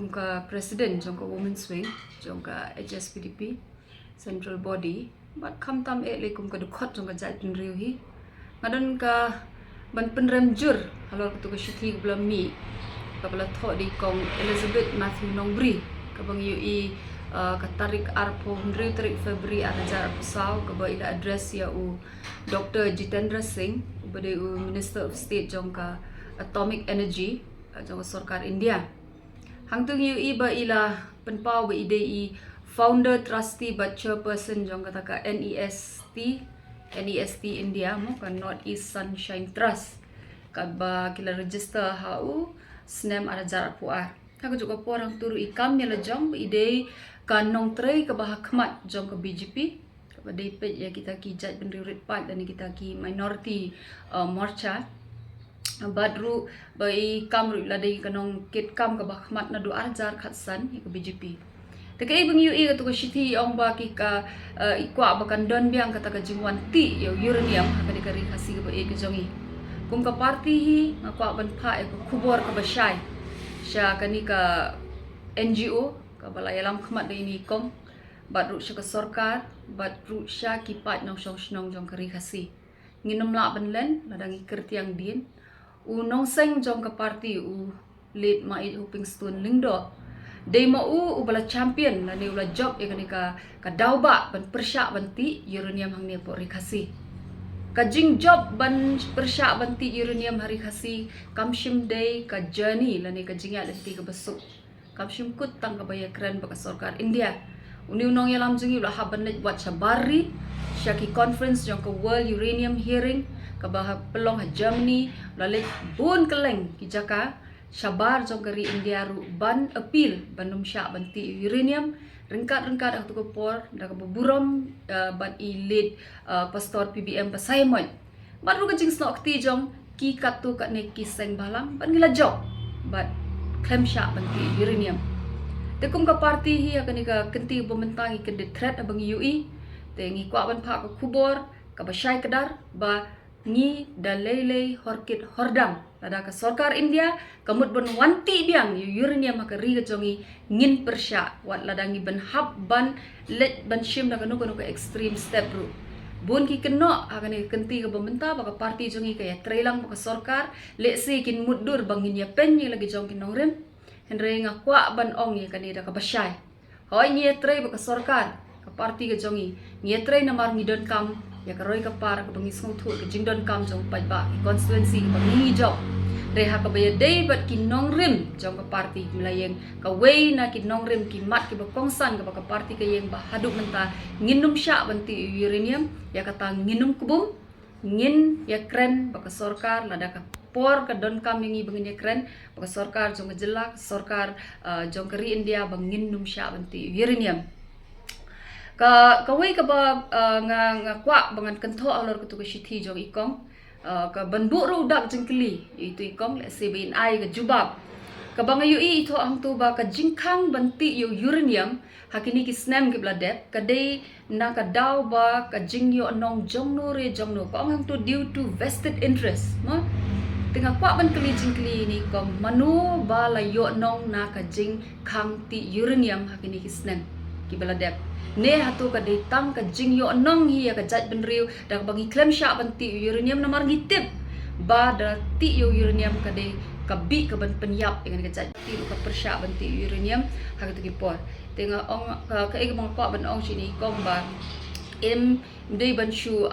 kum ka president jong ka women's wing jong ka HSPDP central body bat kham tam le kum ka dukhot jong ka jai pin riu hi ngadon ka ban penrem jur halor tu ka shithi bla mi ka bla tho di kong Elizabeth Matthew Nongbri ka bang UI ka tarik arpo riu tarik Februari ada jar pesau ka ba ila address ya u Dr. Jitendra Singh bade u Minister of State jong ka atomic energy jong sarkar India hangtung UI ba ila penpau ba ide founder trustee ba chairperson jong kata ka NEST India mo ka North East Sunshine Trust ka ba kila register hau snem ada jarak puar ka juga porang turu ikam ni la jong ba ide ka nong trei ka ba hakmat jong ka BJP ka ba dei pe ya kita ki jat benririt pat dan kita ki minority morcha badru bai kamru ladai kanong kit kam ka bakhmat na du arjar khatsan ke BJP tekai bang UI ka to shithi ong ba ki ka ikwa bakan don biang kata ka jingwan ti yo uranium ka de kari khasi ka e ke jongi kum ka party hi ngakwa ban pha e ko khubor ka basai sha kani ka NGO ka balai alam khmat de ini kom badru sha ka sarkar badru sha ki pat nong song snong jong kari khasi nginum la ban len ladangi kertiang din nong seng jong ka party lead mai hoping stone lingdo dei ma bala champion na ni ula job e kani ka dauba ban persyak banti uranium hang ni por rikasi ka jing job ban persyak banti uranium hari khasi kamshim dei ka journey la ni ka jingya lenti ka besuk kamshim kut tang ka baya keren ba ka sarkar India uni unong yalam jingi ula haban net buat sabari syaki conference jong ka world uranium hearing kabah pelong ha Germany lalai bun keleng ki jaka sabar jong kari India ru ban appeal banum syak banti uranium rengkat aku ko por da ka burom ban lead pastor PBM pasaimon baru ka jing snok ti jong ki katu kat ne ki seng balang ban gila job bat klem syak banti uranium tekum ka party hi akan ka kenti pementangi ke the threat abang UI tengi kwa ban pha ka kubor ka basai kedar ba ni dalele horkit hordam lada ka sarkar India kamut bon wanti biang uranium ka ri jongi ngin persya wat ladangi ban hab ban let ban shim da kanu ka extreme step ru bun ki keno agane kenti ka bementa ba ka party jongi ka ya trailang ka sarkar le se kin mudur bangin ya pen ni lagi jong kin nongrem henre nga kwa ban ong ya kanida ka basai hoy ni trai ba ka sarkar ka party ka jongi ni trai namar ngidon kam ya karoi ka par ka bangis ngong thu ka jingdon kam jong pai ba constituency bangi job reha ka baya day bat ki nongrim jong ka party melayeng ka way na ki nongrim ki mat ki ba kongsan ka party ka yeng ba haduk menta nginum syak banti uranium ya kata nginum kubum ngin ya kren ba ka sarkar lada ka por ka don kam yengi bangin ya kren ba ka sarkar jong ka jelak sarkar jong ka ri India bangin num syak banti uranium ka kawai ka ba nga kwa bangan kentho alor ka tu ka shithi jong ikong ka banbu ru dak jengkli itu ikong le se bin ai ka jubab ka bang UI ito ang tu ba ka jingkhang banti yo uranium hakini ki snem ki bladep ka dei na ka daw ba ka jingyo nong jongno re jongno ka ang tu due to vested interest no tengah kwa ban kli jingkli ni kong manu ba la yo nong na ka jingkhang ti uranium hakini ki snem ki bladep ne hatu ka datang ka jingyo nong hi ka jat benriu da bangi claim syak banti uranium namar ngitip ba da ti uranium ka de ka bi ka ban penyap dengan ka jat ti ka persyak banti uranium ha ka por tengah ong ka e mong ko ban ong sini kong ba em dei ban shu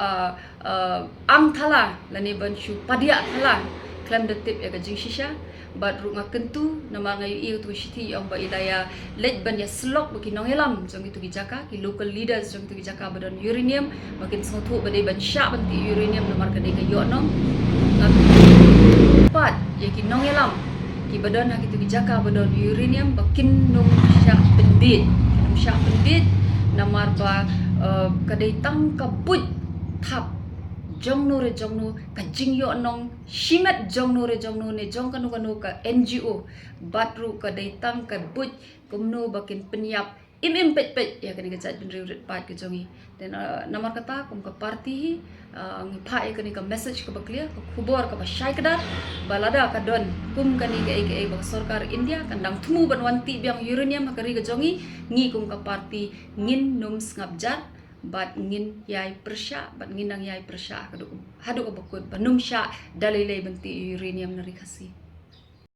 am thala lani ban shu padia thala claim da tip ka jing shisha bat ru ngakentu nama ngayu tu shithi ong ba ilaya let ban ya slok baki nong elam jong itu kijaka ki local leaders jong itu kijaka badon uranium makin sothu badai ban syak banti uranium nomor kadai ka yo nong pat ya ki nong elam ki badon hak itu kijaka badon uranium bakin nong syak pendit nong syak pendit namar ba kadai tang kabut thap jongno re jongno ka jingyo nong shimet jongno re jongno ne jong kanu ka NGO batru ka datang ka but kumno bakin penyap pet ya kani gajat bin riurit pat ke jongi dan namar kata kum ka party ngipa ya kani ka message ka baklia ka khubor ka syai kada balada ka don kum kani ka aka bang sarkar India kandang tumu banwanti biang uranium hakari ka jongi ngi kum ka party ngin num ngabjat bat ngin yai persya bat ngin nang yai persya hadu ka bakut banum sya dalilai benti uranium nari kasi